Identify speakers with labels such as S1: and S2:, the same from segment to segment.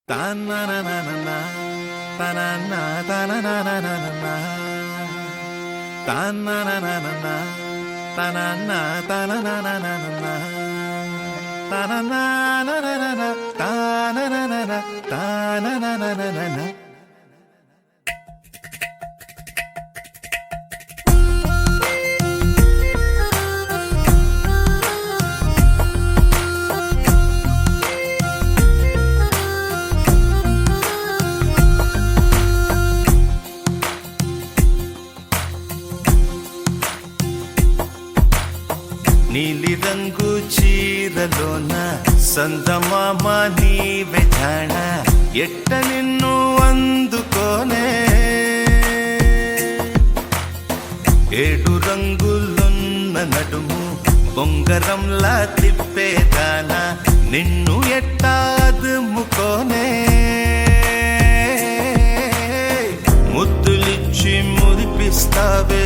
S1: తాననననన తనన తననననన తాననననన తనన తననననన తననననన తానననన తాననననన నీలి రంగు చీరలోన సందమామ నీవే జాణ ఎట్ట నిన్ను అందుకోనే ఏడు రంగులున్న నడుము బొంగరంలా తిప్పేదానా నిన్ను ఎట్టా అదుముకోనే ముద్దులిచ్చి మురిపిస్తావే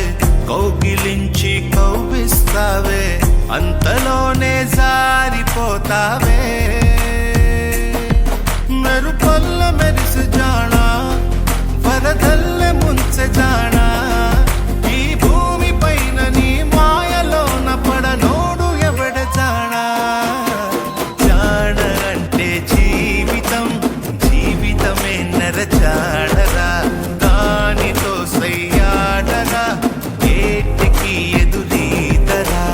S1: కౌగిలించి కౌగిస్తావే అంతలోనే జారిపోతావే మెరుపల్ల మెరిసి జానా వరదల్లె ముంచె జానా ఈ భూమి పైన నీ మాయలోన పడనోడు ఎవడ జానా జాణ అంటే జీవితం జీవితమే నర జాడరా దానితో సయ్యాడరా ఏటికి ఎదురీదరా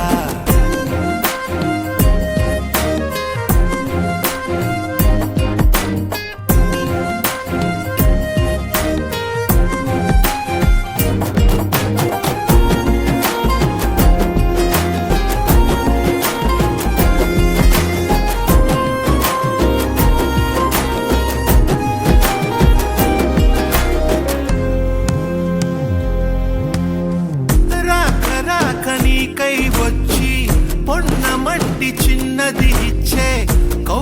S1: నీకై వచ్చి పొన్న మట్టి చిన్నది ఇచ్చే కౌ